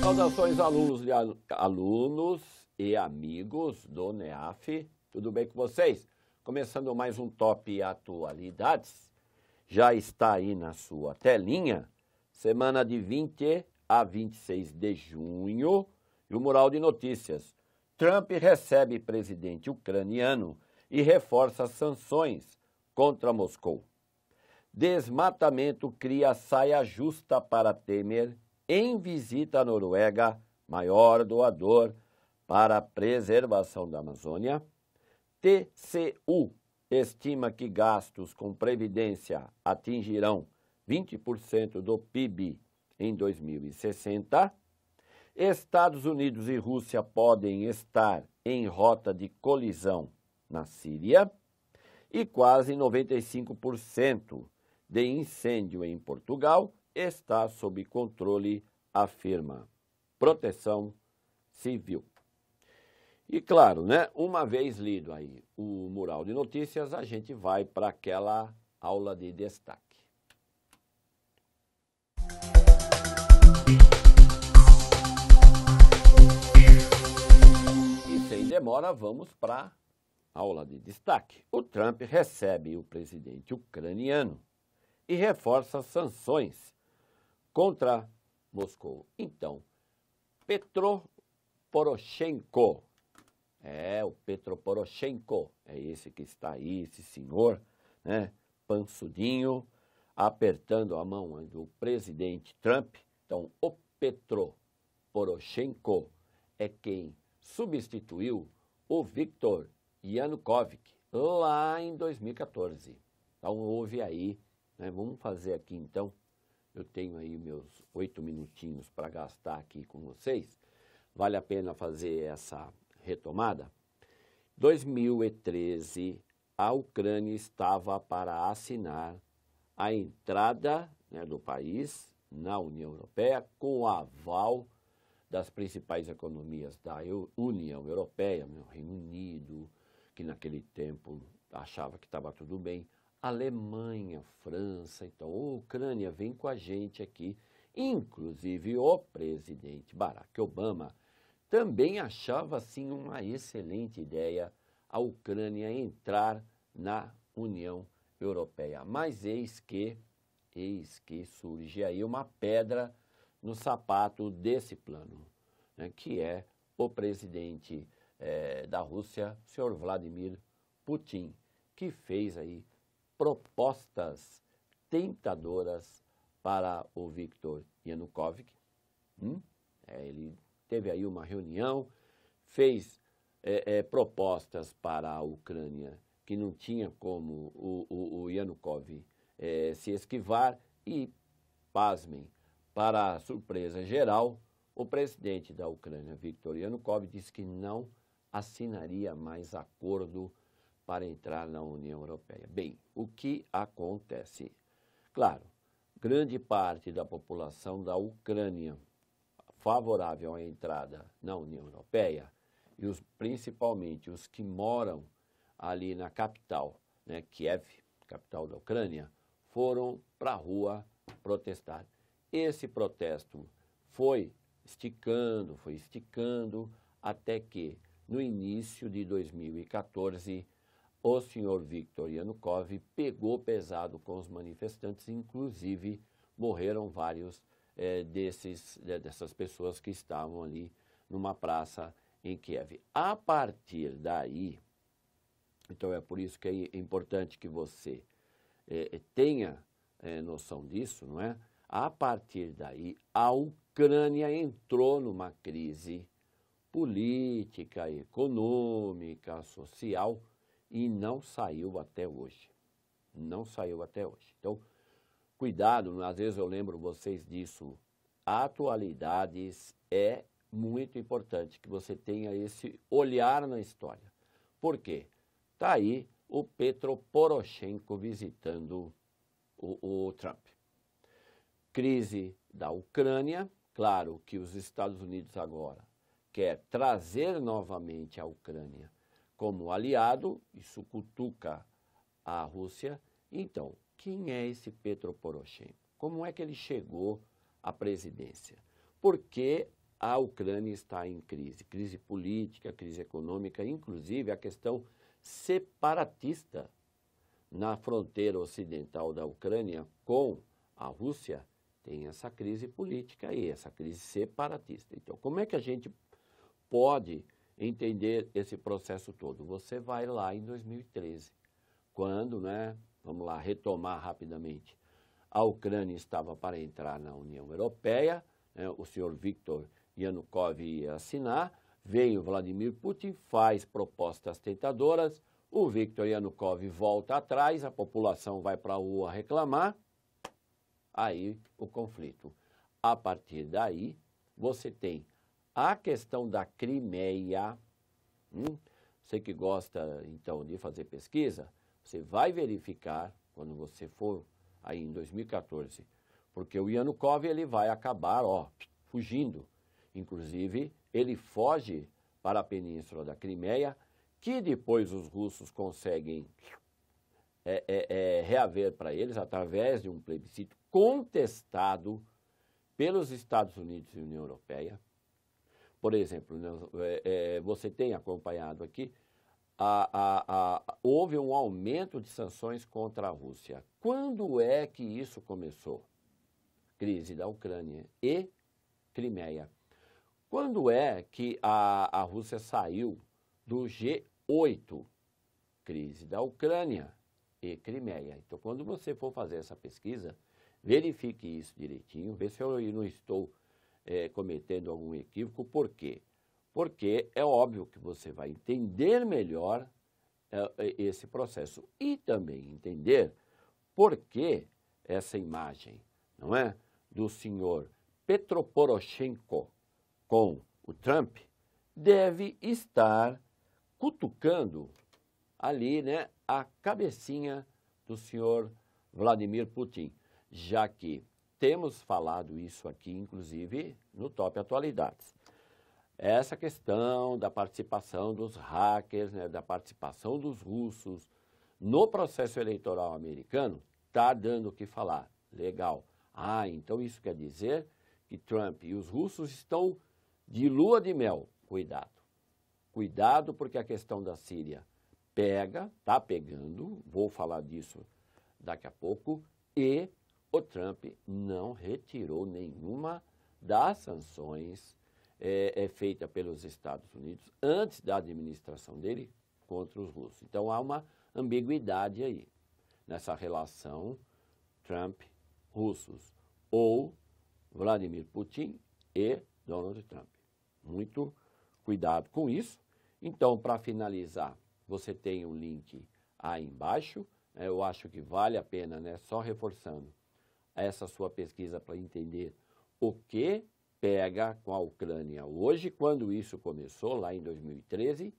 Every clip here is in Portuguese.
Saudações alunos e amigos do NEAF, tudo bem com vocês? Começando mais um Top Atualidades, já está aí na sua telinha, semana de 20 a 26 de junho, e o Mural de Notícias. Trump recebe presidente ucraniano e reforça sanções contra Moscou. Desmatamento cria saia justa para Temer em visita à Noruega, maior doador para a preservação da Amazônia. TCU estima que gastos com previdência atingirão 20% do PIB em 2060. Estados Unidos e Rússia podem estar em rota de colisão na Síria. E quase 95% de incêndio em Portugal está sob controle, afirma Proteção Civil. E claro, né, uma vez lido aí o Mural de Notícias, a gente vai para aquela aula de destaque. E sem demora, vamos para a aula de destaque. O Trump recebe o presidente ucraniano e reforça sanções contra Moscou. Então, Petro Poroshenko, o Petro Poroshenko, é esse que está aí, esse senhor, né, pansudinho, apertando a mão do presidente Trump. Então, o Petro Poroshenko é quem substituiu o Viktor Yanukovych lá em 2014. Então, houve aí, né, vamos fazer aqui então, eu tenho aí meus 8 minutinhos para gastar aqui com vocês, vale a pena fazer essa retomada. 2013, a Ucrânia estava para assinar a entrada, né, do país na União Europeia com o aval das principais economias da União Europeia, o Reino Unido, que naquele tempo achava que estava tudo bem, Alemanha, França. Então, a Ucrânia vem com a gente aqui. Inclusive, o presidente Barack Obama também achava, assim, uma excelente ideia a Ucrânia entrar na União Europeia. Mas eis que surge aí uma pedra no sapato desse plano, né, que é o presidente da Rússia, o senhor Vladimir Putin, que fez aí propostas tentadoras para o Viktor Yanukovych. Ele teve aí uma reunião, fez propostas para a Ucrânia que não tinha como o Yanukovych se esquivar e, pasmem, para a surpresa geral, o presidente da Ucrânia, Viktor Yanukovych, disse que não assinaria mais acordo para entrar na União Europeia. Bem, o que acontece? Claro, grande parte da população da Ucrânia favorável à entrada na União Europeia, e principalmente os que moram ali na capital, né, Kiev, capital da Ucrânia, foram para a rua protestar. Esse protesto foi esticando, até que, no início de 2014, o senhor Viktor Yanukovych pegou pesado com os manifestantes, inclusive morreram vários dessas pessoas que estavam ali numa praça em Kiev. A partir daí, então é por isso que é importante que você tenha noção disso, não é? A partir daí, a Ucrânia entrou numa crise política, econômica, social, e não saiu até hoje. Não saiu até hoje. Então, cuidado, às vezes eu lembro vocês disso. Atualidades é muito importante que você tenha esse olhar na história. Por quê? Está aí o Petro Poroshenko visitando o Trump. Crise da Ucrânia, claro que os Estados Unidos agora quer trazer novamente a Ucrânia como aliado, isso cutuca a Rússia. Então, quem é esse Petro Poroshenko? Como é que ele chegou à presidência? Porque a Ucrânia está em crise, crise política, crise econômica, inclusive a questão separatista na fronteira ocidental da Ucrânia com a Rússia, tem essa crise política aí, essa crise separatista. Então, como é que a gente pode entender esse processo todo? Você vai lá em 2013, quando, vamos lá, retomar rapidamente, a Ucrânia estava para entrar na União Europeia, o senhor Viktor Yanukovych ia assinar, veio Vladimir Putin, faz propostas tentadoras, o Viktor Yanukovych volta atrás, a população vai para a rua reclamar, aí o conflito. A partir daí, você tem a questão da Crimeia. Você que gosta, então, de fazer pesquisa, você vai verificar, quando você for aí em 2014, porque o Yanukovych ele vai acabar fugindo. Inclusive, ele foge para a península da Crimeia, que depois os russos conseguem reaver para eles através de um plebiscito contestado pelos Estados Unidos e União Europeia. Por exemplo, você tem acompanhado aqui, houve um aumento de sanções contra a Rússia. Quando é que isso começou? Crise da Ucrânia e Crimeia. Quando é que a Rússia saiu do G8? Crise da Ucrânia e Crimeia. Então, quando você for fazer essa pesquisa, verifique isso direitinho, vê se eu não estou cometendo algum equívoco. Por quê? Porque é óbvio que você vai entender melhor esse processo e também entender por que essa imagem, não é, do senhor Petro Poroshenko com o Trump deve estar cutucando ali, a cabecinha do senhor Vladimir Putin, já que temos falado isso aqui, inclusive, no Top Atualidades. Essa questão da participação dos hackers, da participação dos russos no processo eleitoral americano, está dando o que falar. Legal. Então isso quer dizer que Trump e os russos estão de lua de mel. Cuidado. Cuidado, porque a questão da Síria está pegando, vou falar disso daqui a pouco, e o Trump não retirou nenhuma das sanções feita pelos Estados Unidos antes da administração dele contra os russos. Então há uma ambiguidade aí nessa relação Trump-russos ou Vladimir Putin e Donald Trump. Muito cuidado com isso. Então, para finalizar, você tem um link aí embaixo. Eu acho que vale a pena, só reforçando essa sua pesquisa para entender o que pega com a Ucrânia hoje, quando isso começou lá em 2013,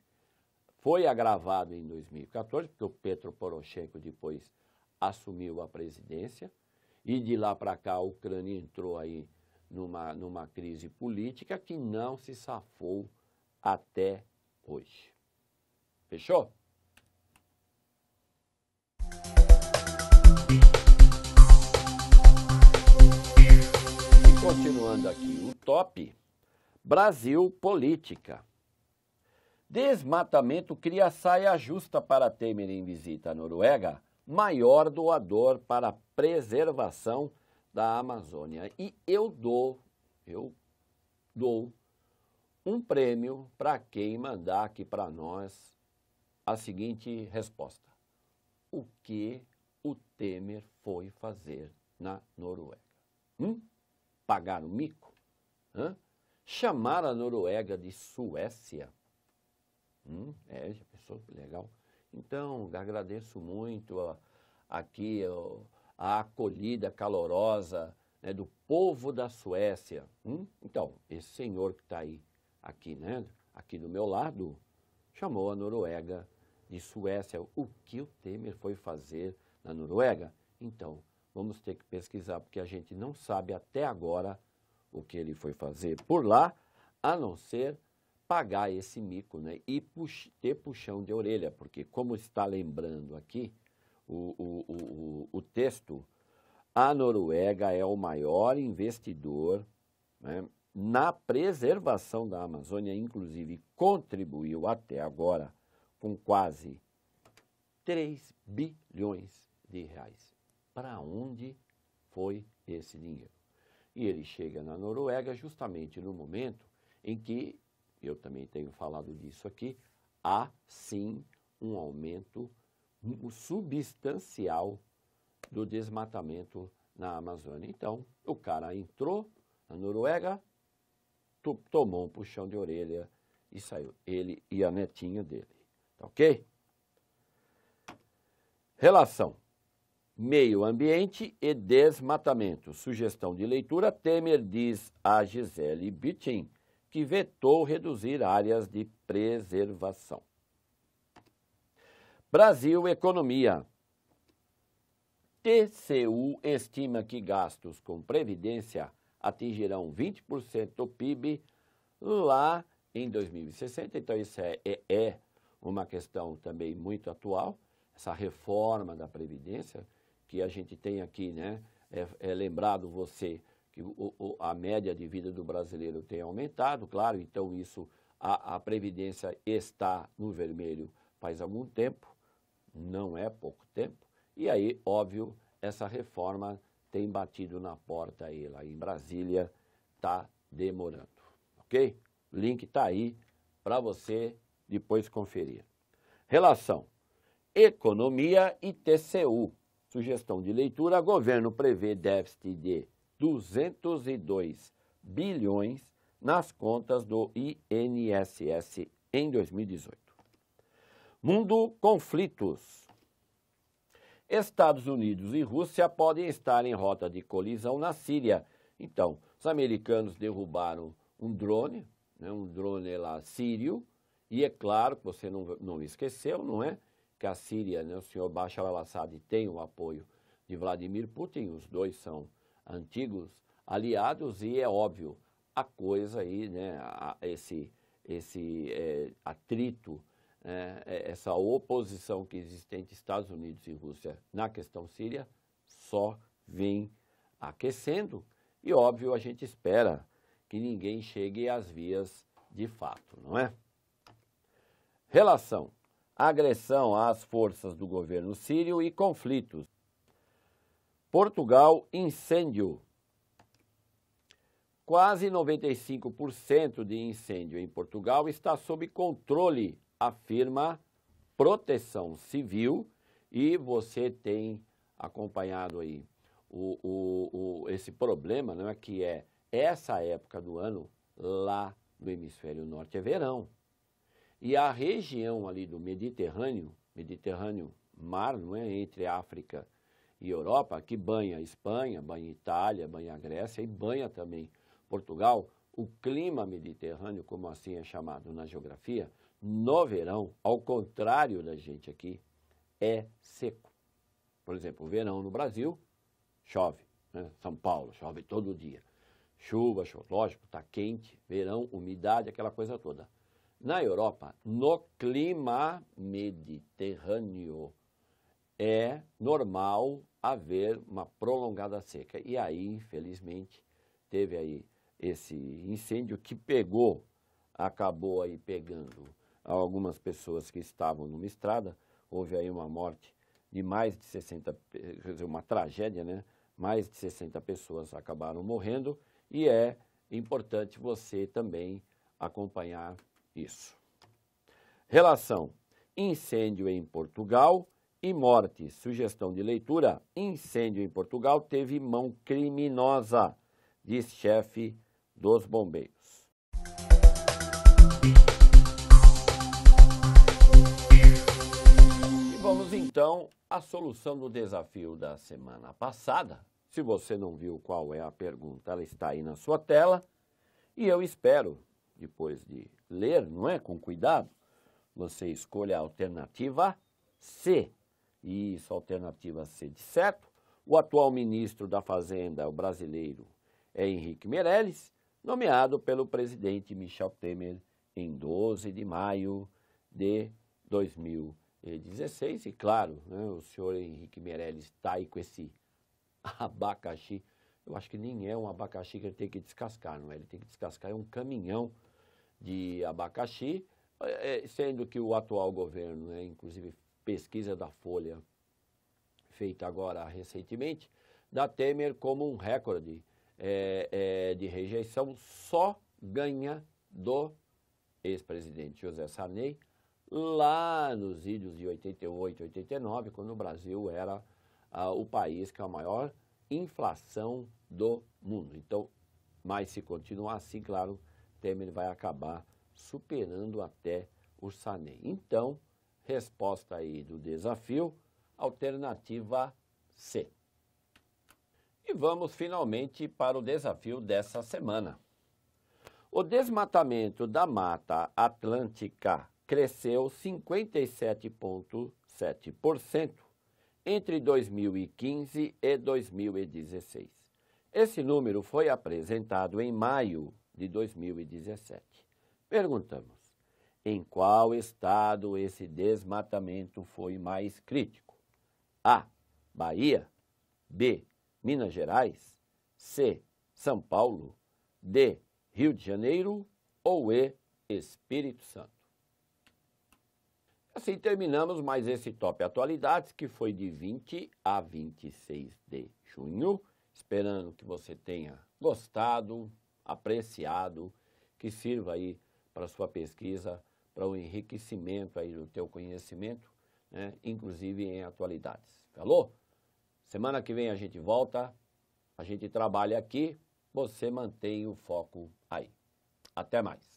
foi agravado em 2014, porque o Petro Poroshenko depois assumiu a presidência, e de lá para cá a Ucrânia entrou aí numa crise política que não se safou até hoje. Fechou? E continuando aqui o top, Brasil Política. Desmatamento cria saia justa para Temer em visita à Noruega, maior doador para a preservação da Amazônia. E eu dou um prêmio para quem mandar aqui para nós a seguinte resposta. O que o Temer foi fazer na Noruega? Pagar o mico? Chamar a Noruega de Suécia? Já pensou que legal? Então, agradeço muito aqui a acolhida calorosa do povo da Suécia. Então, esse senhor que está aí, aqui do meu lado, chamou a Noruega de Suécia. O que o Temer foi fazer na Noruega? Então, vamos ter que pesquisar, porque a gente não sabe até agora o que ele foi fazer por lá, a não ser pagar esse mico, e ter puxão de orelha, porque como está lembrando aqui o texto, a Noruega é o maior investidor na preservação da Amazônia, inclusive contribuiu até agora com quase 3 bilhões de reais. Para onde foi esse dinheiro? E ele chega na Noruega justamente no momento em que, eu também tenho falado disso aqui, há sim um aumento substancial do desmatamento na Amazônia. Então, o cara entrou na Noruega, tomou um puxão de orelha e saiu. Ele e a netinha dele. Tá ok? Relação meio ambiente e desmatamento. Sugestão de leitura: Temer diz a Gisele Bündchen que vetou reduzir áreas de preservação. Brasil Economia. TCU estima que gastos com previdência atingirão 20% do PIB lá em 2060. Então, isso é uma questão também muito atual, essa reforma da Previdência, que a gente tem aqui, né? É lembrado você que a média de vida do brasileiro tem aumentado, claro, então isso, a Previdência está no vermelho faz algum tempo, não é pouco tempo, e aí, óbvio, essa reforma tem batido na porta aí, lá em Brasília, está demorando, ok? O link está aí para você depois conferir. Relação economia e TCU. Sugestão de leitura: governo prevê déficit de 202 bilhões nas contas do INSS em 2018. Mundo conflitos. Estados Unidos e Rússia podem estar em rota de colisão na Síria. Então, os americanos derrubaram um drone, né, um drone lá sírio, e é claro que você não esqueceu, não é? Que a Síria, né, o senhor Bashar al-Assad tem o apoio de Vladimir Putin, os dois são antigos aliados, e é óbvio, a coisa aí, né, esse atrito, essa oposição que existe entre Estados Unidos e Rússia na questão síria só vem aquecendo e, óbvio, a gente espera que ninguém chegue às vias de fato, não é? Relação: agressão às forças do governo sírio e conflitos. Portugal, incêndio. Quase 95% de incêndio em Portugal está sob controle, afirma Proteção Civil, e você tem acompanhado aí esse problema, não é, que é essa época do ano lá no hemisfério norte é verão. E a região ali do Mediterrâneo mar, não é, entre África e Europa, que banha Espanha, banha Itália, banha Grécia e banha também Portugal, o clima mediterrâneo, como assim é chamado na geografia, no verão, ao contrário da gente aqui, é seco. Por exemplo, o verão no Brasil chove, né? São Paulo chove todo dia. Chuva, lógico, está quente, verão, umidade, aquela coisa toda. Na Europa, no clima mediterrâneo, é normal haver uma prolongada seca. E aí, infelizmente, teve aí esse incêndio que acabou aí pegando algumas pessoas que estavam numa estrada. Houve aí uma morte de mais de 60, quer dizer, uma tragédia, né? Mais de 60 pessoas acabaram morrendo e é importante você também acompanhar isso. Relação: incêndio em Portugal e morte. Sugestão de leitura: incêndio em Portugal teve mão criminosa, diz chefe dos bombeiros. E vamos então à solução do desafio da semana passada. Se você não viu qual é a pergunta, ela está aí na sua tela. E eu espero, depois de ler, não é, com cuidado, você escolha a alternativa C. Isso, alternativa C de certo. O atual ministro da Fazenda, o brasileiro, é Henrique Meirelles, nomeado pelo presidente Michel Temer em 12 de maio de 2016. E claro, né, o senhor Henrique Meirelles está aí com esse abacaxi eu acho que nem é um abacaxi que ele tem que descascar, não é? Ele tem que descascar, é um caminhão de abacaxi, sendo que o atual governo, né, inclusive pesquisa da Folha, feita agora recentemente, dá Temer como um recorde de rejeição, só ganha do ex-presidente José Sarney, lá nos idos de 88, 89, quando o Brasil era o país com a maior inflação do mundo. Então, mas se continuar assim, claro, Temer vai acabar superando até o Sarney. Então, resposta aí do desafio, alternativa C. E vamos finalmente para o desafio dessa semana. O desmatamento da Mata Atlântica cresceu 57,7% entre 2015 e 2016. Esse número foi apresentado em maio de 2017. Perguntamos, em qual estado esse desmatamento foi mais crítico? A. Bahia. B. Minas Gerais. C. São Paulo. D. Rio de Janeiro. Ou E. Espírito Santo. Assim terminamos mais esse Top Atualidades, que foi de 20 a 26 de junho. Esperando que você tenha gostado, apreciado, que sirva aí para a sua pesquisa, para o enriquecimento aí do teu conhecimento, né? Inclusive em atualidades. Falou? Semana que vem a gente volta, a gente trabalha aqui, você mantém o foco aí. Até mais.